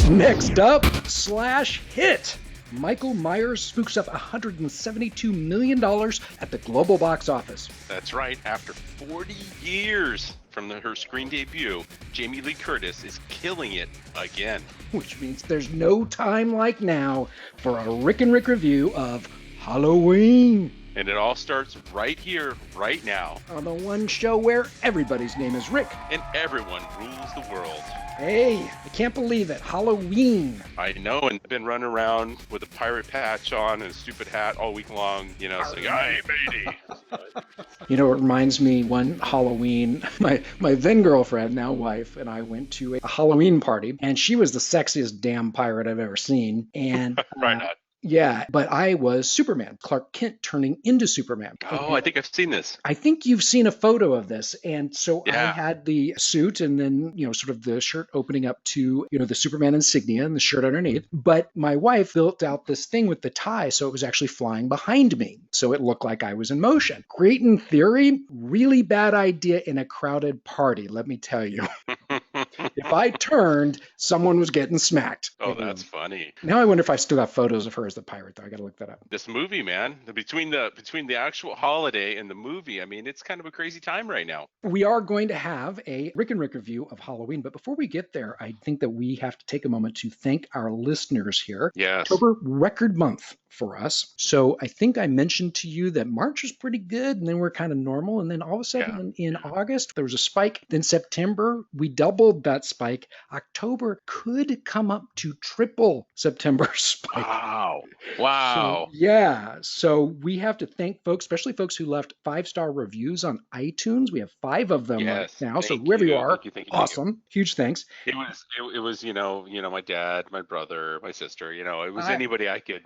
Next up, Slash Hit. Michael Myers spooks up $172 million at the global box office. That's right. After 40 years from her screen debut, Jamie Lee Curtis is killing it again. Which means there's no time like now for a Rick and Rick review of Halloween. And it all starts right here, right now. On the one show where everybody's name is Rick. And everyone rules the world. Hey, I can't believe it. Halloween. I know, and I've been running around with a pirate patch on and a stupid hat all week long, saying, "Hey, matey." You know, it reminds me one Halloween, my then girlfriend, now wife, and I went to a Halloween party, and she was the sexiest damn pirate I've ever seen. And Right on. Yeah, but I was Superman, Clark Kent turning into Superman. Oh, I think I've seen this. I think you've seen a photo of this. And so Yeah. I had the suit and then, sort of the shirt opening up to, the Superman insignia and the shirt underneath. But my wife built out this thing with the tie, so it was actually flying behind me. So it looked like I was in motion. Great in theory, really bad idea in a crowded party, let me tell you. If I turned, someone was getting smacked. Oh, that's funny. Now I wonder if I still got photos of her as the pirate, though. I got to look that up. This movie, man, between the actual holiday and the movie, I mean, it's kind of a crazy time right now. We are going to have a Rick and Rick review of Halloween, but before we get there, I think that we have to take a moment to thank our listeners here. Yes. October, record month for us. So I think I mentioned to you that March was pretty good, and then we're kind of normal, and then all of a sudden in August, there was a spike. Then September, we doubled that spike. October could come up to triple September spike. Wow. So we have to thank folks, especially folks who left 5-star reviews on iTunes. We have 5 of them right now. So whoever you are, awesome. Huge thanks. It was my dad, my brother, my sister, it was anybody I could,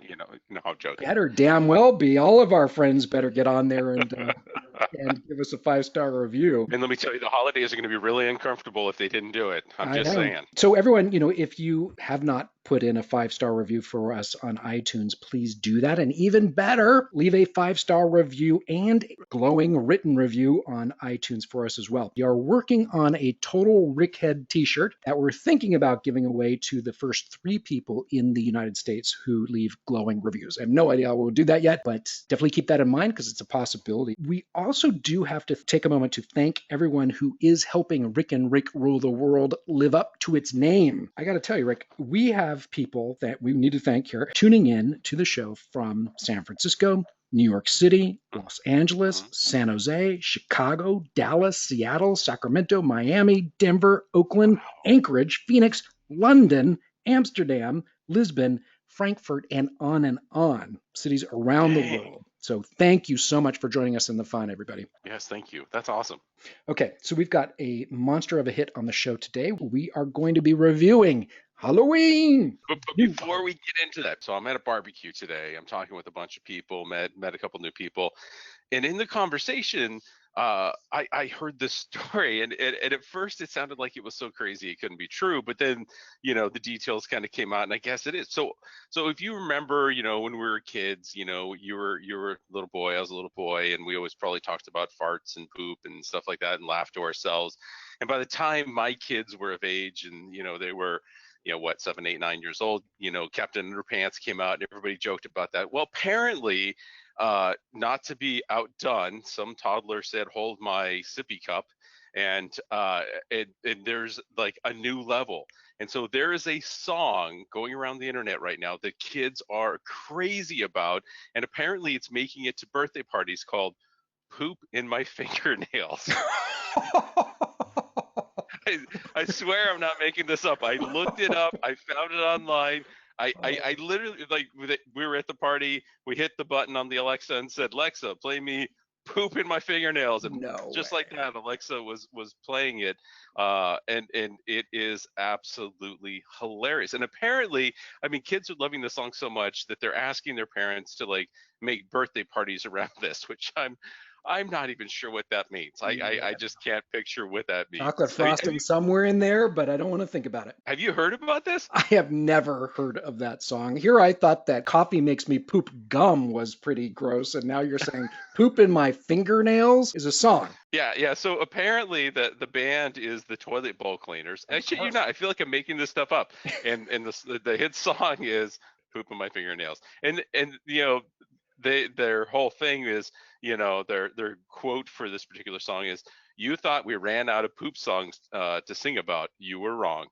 I'm joking. Better damn well be. All of our friends better get on there and give us a 5-star review. And let me tell you, the holidays are going to be really uncomfortable if they didn't do it. I'm just saying. So everyone, if you have not put in a 5-star review for us on iTunes, please do that. And even better, leave a 5-star review and glowing written review on iTunes for us as well. We are working on a total RICKHEAD t-shirt that we're thinking about giving away to the first 3 people in the United States who leave glowing reviews. I have no idea how we'll do that yet, but definitely keep that in mind because it's a possibility. We also do have to take a moment to thank everyone who is helping Rick and Rick Rule the World live up to its name. I got to tell you, Rick, we have people that we need to thank here tuning in to the show from San Francisco, New York City, Los Angeles, San Jose, Chicago, Dallas, Seattle, Sacramento, Miami, Denver, Oakland, Anchorage, Phoenix, London, Amsterdam, Lisbon, Frankfurt, and on. Cities around the world. So thank you so much for joining us in the fun, everybody. Yes, thank you. That's awesome. Okay, so we've got a monster of a hit on the show today. We are going to be reviewing Halloween. But before we get into that, so I'm at a barbecue today. I'm talking with a bunch of people, met a couple new people. And in the conversation, I heard this story, and at first it sounded like it was so crazy it couldn't be true, but then the details kind of came out, and I guess it is. So if you remember, when we were kids, you were a little boy, I was a little boy, and we always probably talked about farts and poop and stuff like that and laughed to ourselves. And by the time my kids were of age, and they were 7, 8, 9 years old, Captain Underpants came out and everybody joked about that. Well, apparently, not to be outdone, some toddler said, "Hold my sippy cup," and there's like a new level. And so there is a song going around the internet right now that kids are crazy about, and apparently it's making it to birthday parties, called "Poop in My Fingernails." I swear I'm not making this up. I looked it up. I found it online. I literally, we were at the party. We hit the button on the Alexa and said, "Alexa, play me Poop in My Fingernails." And like that, Alexa was playing it. And it is absolutely hilarious. And apparently, kids are loving the song so much that they're asking their parents to make birthday parties around this, which I'm not even sure what that means. I Yeah. just can't picture what that Chocolate means. frosting somewhere in there, but I don't want to think about it. Have you heard about this? I have never heard of that song. Here I thought that coffee makes me poop gum was pretty gross, and now you're saying poop in my fingernails is a song. Yeah. So apparently the band is the Toilet Bowl Cleaners. And I Of shit you course. not. I feel like I'm making this stuff up. And the hit song is "Poop in My Fingernails." And their whole thing is, their quote for this particular song is, "You thought we ran out of poop songs to sing about. You were wrong."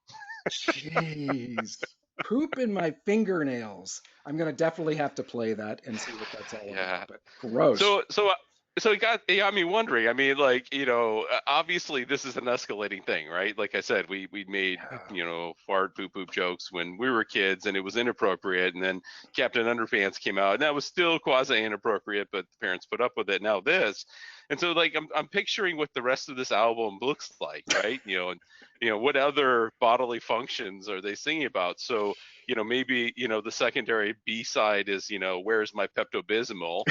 Jeez. Poop in my fingernails. I'm gonna definitely have to play that and see what that's all about. Yeah. But gross. So it got me wondering. I mean, like, obviously this is an escalating thing, right? Like I said, we made, Yeah. fart poop jokes when we were kids, and it was inappropriate. And then Captain Underpants came out, and that was still quasi inappropriate, but the parents put up with it. Now this, and so, like, I'm picturing what the rest of this album looks like, right? And what other bodily functions are they singing about? So, maybe, the secondary B side is, "Where's my Pepto Bismol?"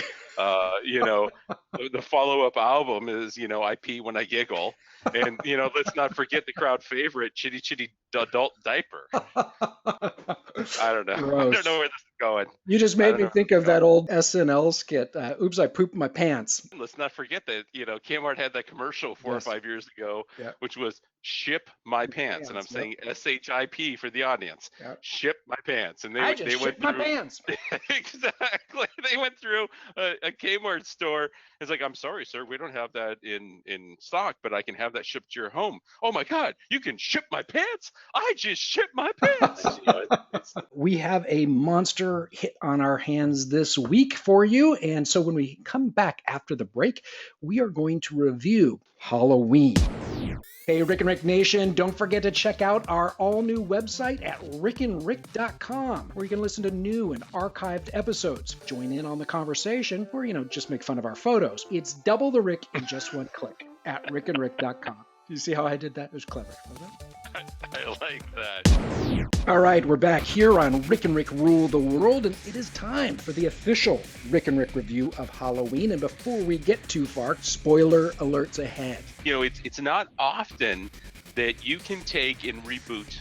The follow-up album is, "I pee when I giggle." And, let's not forget the crowd favorite, "Chitty Chitty Adult Diaper." I don't know. I don't know Gross. where this is going. You just I made don't me know think where of it's going. that old SNL skit. Oops, I pooped my pants. Let's not forget that, Kmart had that commercial 4 or 5 years ago, Yeah. which was "Ship My My Pants." And I'm pants. Yep. saying SHIP for the audience. Yep. Ship my pants. And I they just went shit my through. pants. Exactly. They went through a Kmart store. It's like, "I'm sorry, sir, we don't have that in stock, but I can have that shipped to your home." "Oh my God, you can ship my pants? I just shipped my pants." We have a monster hit on our hands this week for you. And so when we come back after the break, we are going to review Halloween. Hey, Rick and Rick Nation, don't forget to check out our all new website at rickandrick.com, where you can listen to new and archived episodes, join in on the conversation, or, just make fun of our photos. It's double the Rick in just one click at rickandrick.com. You see how I did that? It was clever, wasn't it? I like that. All right, we're back here on Rick and Rick Rule the World, and it is time for the official Rick and Rick review of Halloween. And before we get too far, spoiler alerts ahead. It's not often that you can take and reboot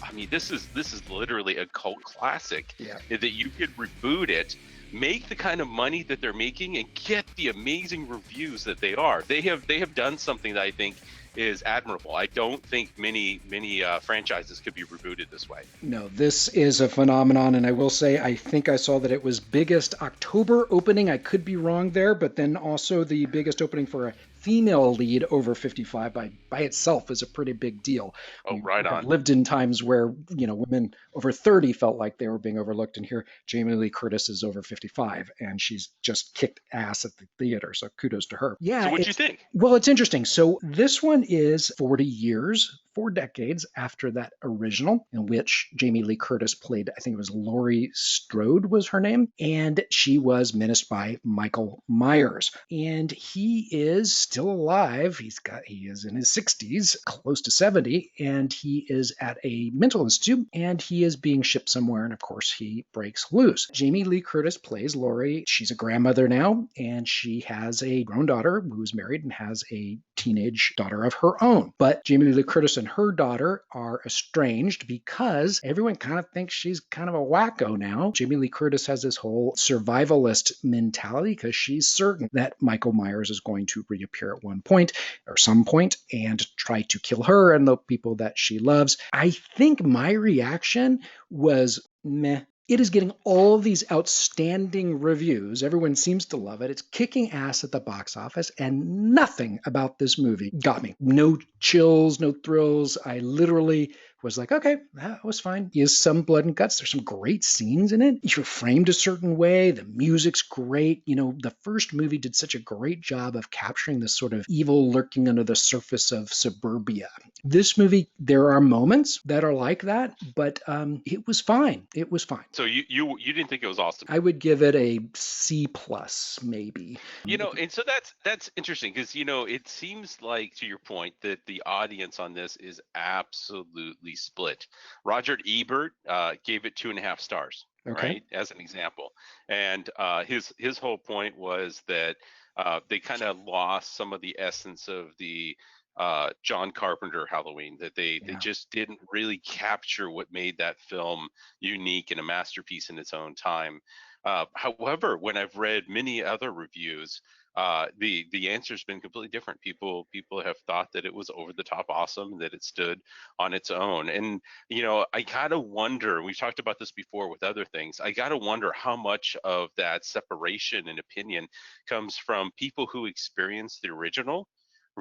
I mean, this is literally a cult classic. Yeah. That you could reboot it, make the kind of money that they're making, and get the amazing reviews that they are. They have done something that I think is admirable. I don't think many franchises could be rebooted this way. No, this is a phenomenon, and I will say I think I saw that it was biggest October opening. I could be wrong there, but then also the biggest opening for a female lead over 55 by itself is a pretty big deal. Oh, right I've on. lived in times where, women over 30 felt like they were being overlooked, and here Jamie Lee Curtis is over 55 and she's just kicked ass at the theater. So kudos to her. Yeah. So what'd you think? Well, it's interesting. So this one is 40 years, 4 decades after that original, in which Jamie Lee Curtis played, I think it was Laurie Strode was her name, and she was menaced by Michael Myers. And he is still alive. He is in his 60s, close to 70, and he is at a mental institute, and he is being shipped somewhere, and of course he breaks loose. Jamie Lee Curtis plays Laurie. She's a grandmother now, and she has a grown daughter who's married and has a teenage daughter of her own. But Jamie Lee Curtis and her daughter are estranged because everyone kind of thinks she's kind of a wacko now. Jamie Lee Curtis has this whole survivalist mentality because she's certain that Michael Myers is going to reappear at one point or some point and try to kill her and the people that she loves. I think my reaction was meh. It is getting all of these outstanding reviews. Everyone seems to love it. It's kicking ass at the box office, and nothing about this movie got me. No chills, no thrills. I literally was like, okay, that was fine. Is some blood and guts. There's some great scenes in it. You're framed a certain way. The music's great. The first movie did such a great job of capturing this sort of evil lurking under the surface of suburbia. This movie, there are moments that are like that, but it was fine. It was fine. So you didn't think it was awesome? I would give it a C+, maybe. And so that's interesting because it seems like, to your point, that the audience on this is absolutely pretty split. Roger Ebert gave it 2.5 stars, Okay. right, as an example. And his whole point was that they kind of lost some of the essence of the John Carpenter Halloween, that they Yeah. just didn't really capture what made that film unique and a masterpiece in its own time. However, when I've read many other reviews, the answer's been completely different. People have thought that it was over the top awesome, that it stood on its own. And I gotta wonder. We've talked about this before with other things. I gotta wonder how much of that separation in opinion comes from people who experienced the original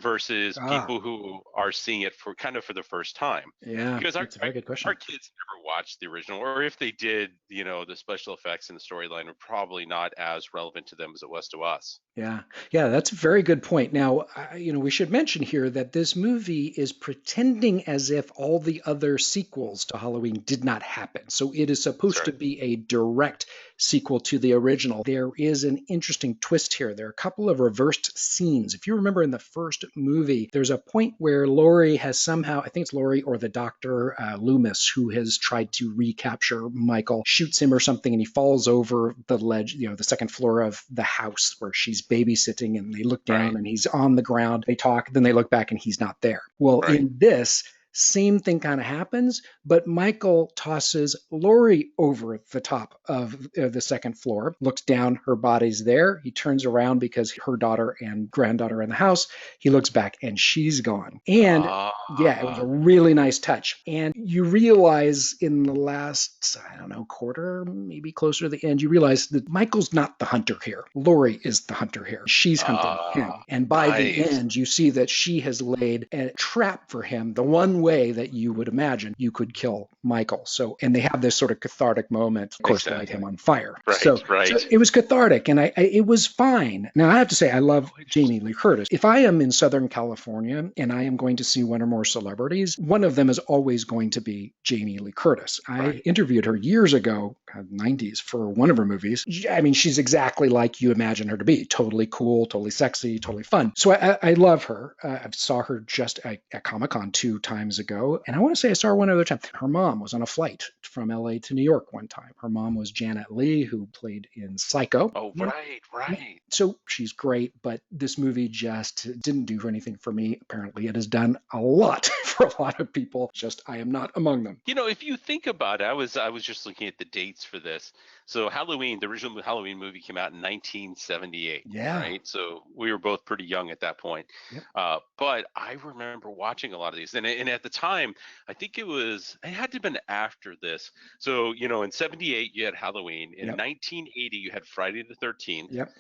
versus Ah, people who are seeing it for the first time. yeah, Because that's a very good our question. kids never watched the original, or if they did, the special effects and the storyline were probably not as relevant to them as it was to us. Yeah, yeah, that's a very good point. Now, we should mention here that this movie is pretending as if all the other sequels to Halloween did not happen. So it is supposed Sorry. to be a direct sequel to the original. There is an interesting twist here. There are a couple of reversed scenes. If you remember in the first movie, there's a point where Laurie has somehow, I think it's Laurie or the doctor, Loomis, who has tried to recapture Michael, shoots him or something, and he falls over the ledge, the second floor of the house where she's babysitting, and they look down Right. and he's on the ground. They talk, then they look back and he's not there. Well, Right. in this, same thing kind of happens, but Michael tosses Laurie over the top of the second floor, looks down, her body's there. He turns around because her daughter and granddaughter are in the house. He looks back and she's gone. And yeah, it was a Ah. really nice touch. And you realize in the last, I don't know, quarter, maybe closer to the end, you realize that Michael's not the hunter here. Laurie is the hunter here. She's hunting him. And by the Right. end, you see that she has laid a trap for him, the one way that you would imagine you could kill Michael. So, and they have this sort of cathartic moment, of course, light Exactly. him on fire. Right. So Right. it was cathartic, and it was fine. Now, I have to say, I love Oh, Jamie interesting. Lee Curtis. If I am in Southern California and I am going to see one or more celebrities, one of them is always going to be Jamie Lee Curtis. I Right. interviewed her years ago, 90s, for one of her movies. I mean, she's exactly like you imagine her to be, totally cool, totally sexy, totally fun. So I love her. I saw her just at Comic-Con 2 times ago, and I want to say I saw her one other time. Her mom was on a flight from LA to New York one time. Her mom was Janet Leigh, who played in Psycho. Oh, right. Right. So she's great, but this movie just didn't do anything for me. Apparently, it has done a lot for a lot of people. Just I am not among them. If you think about it, I was just looking at the dates for this. So Halloween, the original Halloween movie came out in 1978, Yeah. right? So we were both pretty young at that point. Yep. But I remember watching a lot of these, and at the time, I think it had to have been after this. So in '78 you had Halloween. In Yep. 1980 you had Friday the 13th. Yep.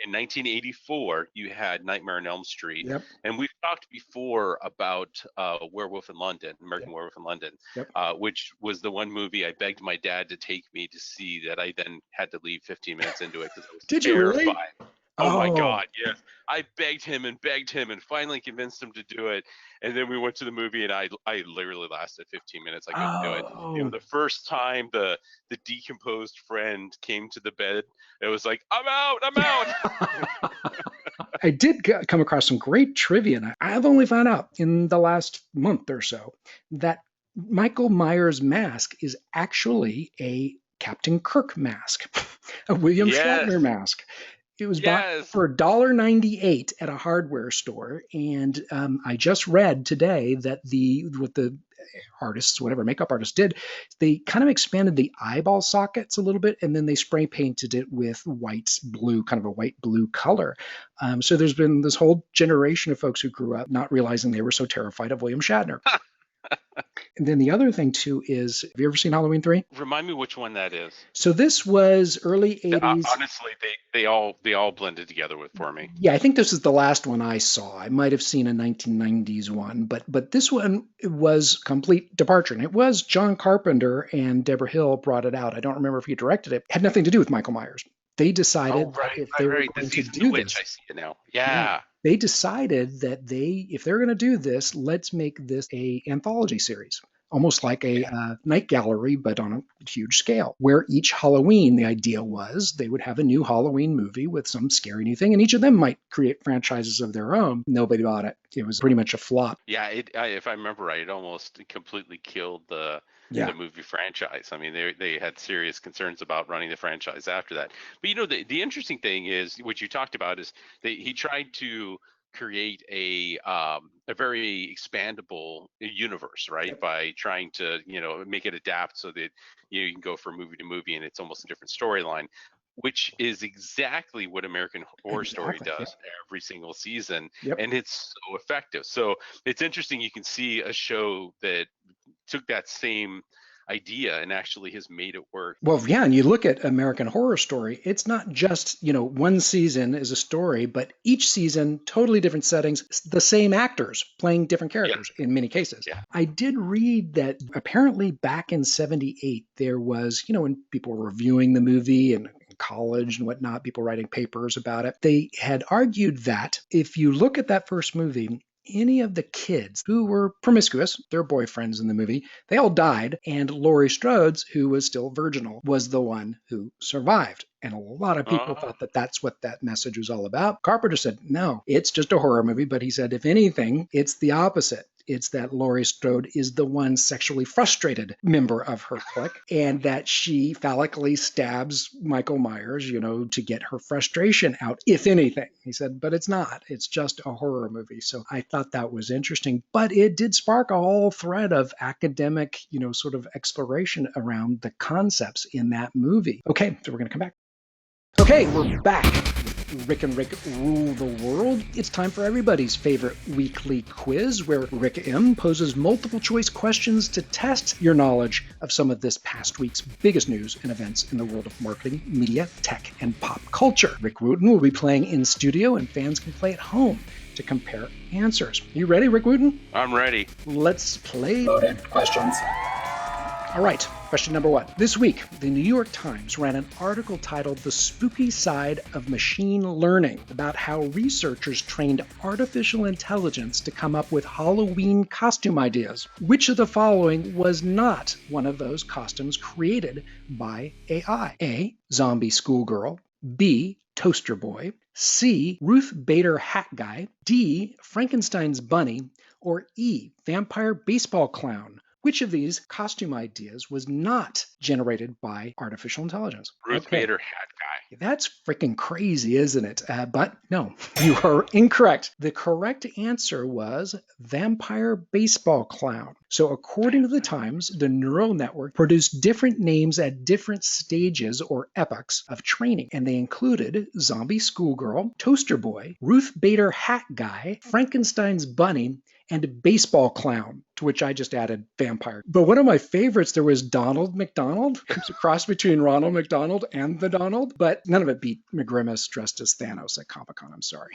In 1984, you had Nightmare on Elm Street, Yep. and we've talked before about Werewolf in London, Yep. American Werewolf in London, Yep. which was the one movie I begged my dad to take me to see that I then had to leave 15 minutes into it because I was Did you really? terrified. Oh my Oh. God, yes. I begged him and finally convinced him to do it. And then we went to the movie and I literally lasted 15 minutes. I couldn't do it. Oh. The first time the decomposed friend came to the bed, it was like, I'm out, I'm out. I did come across some great trivia, and I've only found out in the last month or so that Michael Myers' mask is actually a Captain Kirk mask, a William Yes, Shatner mask. It was bought yes. for $1.98 at a hardware store, and I just read today that what the artists, whatever makeup artists did, they kind of expanded the eyeball sockets a little bit, and then they spray painted it with white blue, kind of a white blue color. So there's been this whole generation of folks who grew up not realizing they were so terrified of William Shatner. And then the other thing too is, have you ever seen Halloween 3? Remind me which one that is. So this was early 80s. Honestly, they all blended together for me. Yeah, I think this is the last one I saw. I might have seen a 1990s one, but this one was complete departure. And it was John Carpenter and Deborah Hill brought it out. I don't remember if he directed it. It had nothing to do with Michael Myers. They Oh, decided that right, if right, they were right. The going to season of do which this, I see it now. yeah, Yeah. they decided that if they're going to do this, let's make this a anthology series. almost like a Yeah. night gallery, but on a huge scale, where each Halloween, the idea was they would have a new Halloween movie with some scary new thing, and each of them might create franchises of their own. Nobody bought it. It was pretty much a flop. Yeah, if I remember right, it almost completely killed the Yeah, movie franchise. I mean, they had serious concerns about running the franchise after that. But the interesting thing is what you talked about is he tried to create a very expandable universe, right? By trying to make it adapt so that you can go from movie to movie and it's almost a different storyline, which is exactly what American Horror Story exactly. Yeah. does every single season, Yep. and it's so effective. So it's interesting, you can see a show that took that same idea and actually has made it work. Well, yeah, and you look at American Horror Story, it's not just, one season is a story, but each season, totally different settings, the same actors playing different Yeah, characters in many cases. yeah. I did read that apparently back in 78, there was, when people were reviewing the movie and in college and whatnot, people writing papers about it, they had argued that if you look at that first movie, any of the kids who were promiscuous, their boyfriends in the movie, they all died, and Laurie Strode's, who was still virginal, was the one who survived. And a lot of people uh, thought that that's what that message was all about. Carpenter said, no, it's just a horror movie. But he said, if anything, it's the opposite. It's that Laurie Strode is the one sexually frustrated member of her clique, and that she phallically stabs Michael Myers, to get her frustration out, if anything. He said, but it's not. It's just a horror movie. So I thought that was interesting. But it did spark a whole thread of academic, sort of exploration around the concepts in that movie. Okay, so we're going to come back. Okay, we're back with Rick and Rick Rule the World. It's time for everybody's favorite weekly quiz where Rick M poses multiple choice questions to test your knowledge of some of this past week's biggest news and events in the world of marketing, media, tech, and pop culture. Rick Wooten will be playing in studio and fans can play at home to compare answers. You ready, Rick Wooten? I'm ready. Let's play. Loaded questions. All right, question number one. This week, the New York Times ran an article titled The Spooky Side of Machine Learning about how researchers trained artificial intelligence to come up with Halloween costume ideas. Which of the following was not one of those costumes created by AI? A. Zombie schoolgirl. B. Toaster boy. C. Ruth Bader hat guy. D. Frankenstein's bunny. Or E. Vampire baseball clown. Which of these costume ideas was not generated by artificial intelligence? Ruth Bader hat guy. That's freaking crazy, isn't it? But no, you are incorrect. The correct answer was vampire baseball clown. So according to the Times, the neural network produced different names at different stages or epochs of training, and they included zombie schoolgirl, toaster boy, Ruth Bader hat guy, Frankenstein's bunny, and baseball clown, to which I just added vampire. But one of my favorites, there was Donald McDonald. It's a cross between Ronald McDonald and the Donald, but none of it beat McGrimace dressed as Thanos at Comic-Con. I'm sorry.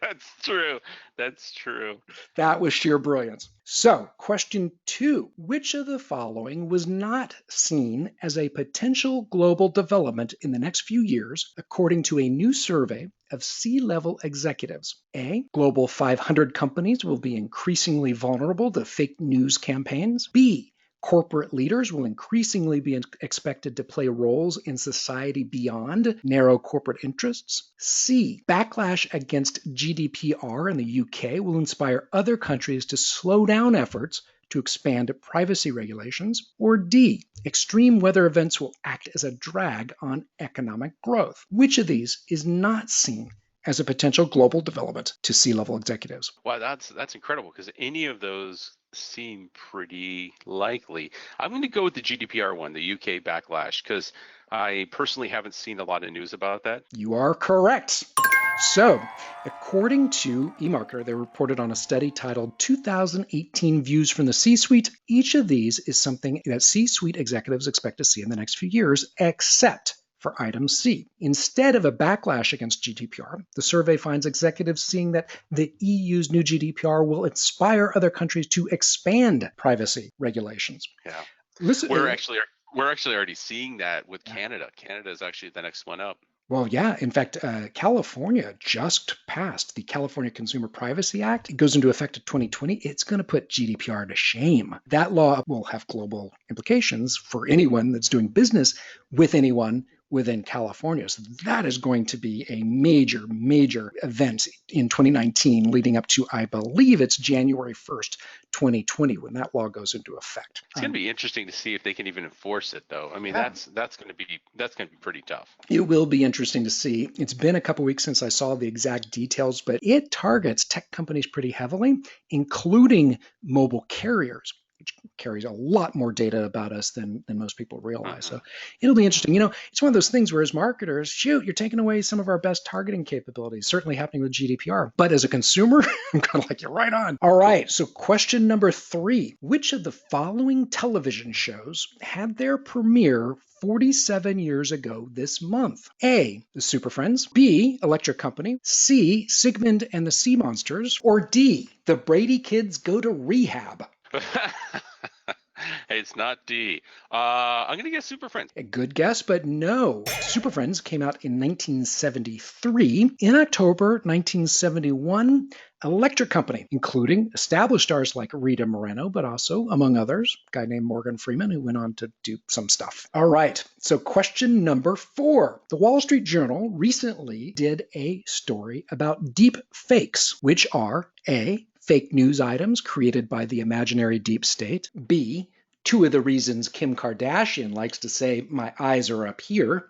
That's true. That's true. That was sheer brilliance. So, question two. Which of the following was not seen as a potential global development in the next few years, according to a new survey of C-level executives? A. Global 500 companies will be increasingly vulnerable to fake news campaigns. B. Corporate leaders will increasingly be expected to play roles in society beyond narrow corporate interests. C. Backlash against GDPR in the UK will inspire other countries to slow down efforts to expand privacy regulations. Or D. Extreme weather events will act as a drag on economic growth. Which of these is not seen as a potential global development to C-level executives? Wow, that's incredible because any of those seem pretty likely. I'm going to go with the GDPR one, the UK backlash, because I personally haven't seen a lot of news about that. You are correct. So, according to eMarketer, they reported on a study titled 2018 Views from the C-Suite. Each of these is something that C-Suite executives expect to see in the next few years, except for item C. Instead of a backlash against GDPR, the survey finds executives seeing that the EU's new GDPR will inspire other countries to expand privacy regulations. Yeah. Listen, We're actually already seeing that with Canada. Canada is actually the next one up. Well, yeah. In fact, California just passed the California Consumer Privacy Act. It goes into effect in 2020. It's going to put GDPR to shame. That law will have global implications for anyone that's doing business with anyone within California. So that is going to be a major, major event in 2019, leading up to, I believe it's January 1st, 2020, when that law goes into effect. It's going to be interesting to see if they can even enforce it, though. I mean, Yeah. that's going to be pretty tough. It will be interesting to see. It's been a couple weeks since I saw the exact details, but it targets tech companies pretty heavily, including mobile carriers, which carries a lot more data about us than most people realize. So it'll be interesting. It's one of those things where as marketers, shoot, you're taking away some of our best targeting capabilities, certainly happening with GDPR. But as a consumer, I'm kind of like, you're right on. All right. So question number 3, which of the following television shows had their premiere 47 years ago this month? A, The Super Friends, B, Electric Company, C, Sigmund and the Sea Monsters, or D, The Brady Kids Go to Rehab? Hey, it's not D. I'm going to guess Super Friends. A good guess, but no. Super Friends came out in 1973. In October 1971, Electric Company, including established stars like Rita Moreno, but also, among others, a guy named Morgan Freeman, who went on to do some stuff. All right, so question number 4. The Wall Street Journal recently did a story about deep fakes, which are A, fake news items created by the imaginary deep state, B, 2 of the reasons Kim Kardashian likes to say, my eyes are up here,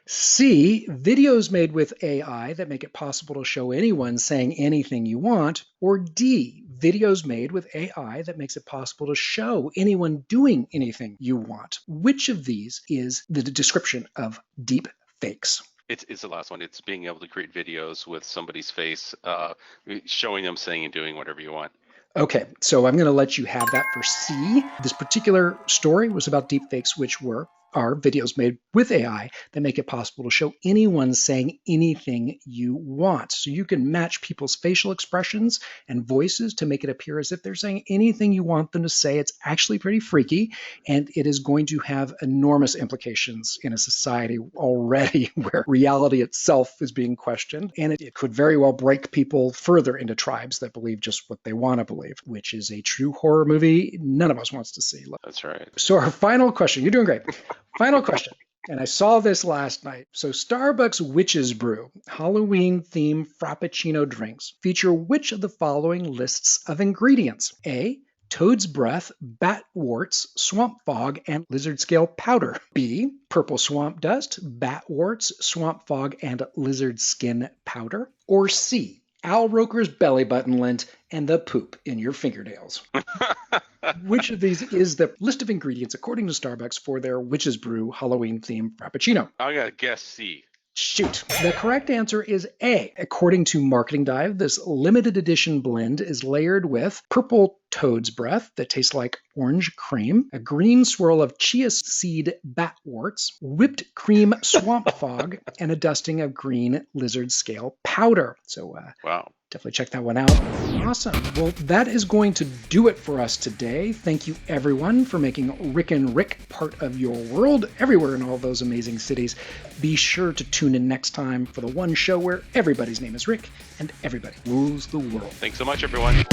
C, videos made with AI that make it possible to show anyone saying anything you want, or D, videos made with AI that makes it possible to show anyone doing anything you want. Which of these is the description of deep fakes? It's the last one. It's being able to create videos with somebody's face, showing them saying and doing whatever you want. Okay, so I'm going to let you have that for C. This particular story was about deepfakes, which are videos made with AI that make it possible to show anyone saying anything you want. So you can match people's facial expressions and voices to make it appear as if they're saying anything you want them to say. It's actually pretty freaky, and it is going to have enormous implications in a society already where reality itself is being questioned. And it could very well break people further into tribes that believe just what they want to believe, which is a true horror movie none of us wants to see. That's right. So our final question, you're doing great. Final question. And I saw this last night. So Starbucks Witch's Brew Halloween-themed Frappuccino drinks feature which of the following lists of ingredients? A, toad's breath, bat warts, swamp fog, and lizard scale powder. B, purple swamp dust, bat warts, swamp fog, and lizard skin powder. Or C, Al Roker's belly button lint and the poop in your fingernails. Which of these is the list of ingredients according to Starbucks for their Witch's Brew Halloween-themed Frappuccino? I'm going to guess C. Shoot. The correct answer is A. According to Marketing Dive, this limited edition blend is layered with purple toad's breath that tastes like orange cream, a green swirl of chia seed batworts, whipped cream swamp fog, and a dusting of green lizard scale powder. So, wow. Definitely check that one out. Awesome. Well, that is going to do it for us today. Thank you, everyone, for making Rick and Rick part of your world everywhere in all those amazing cities. Be sure to tune in next time for the one show where everybody's name is Rick and everybody rules the world. Thanks so much, everyone.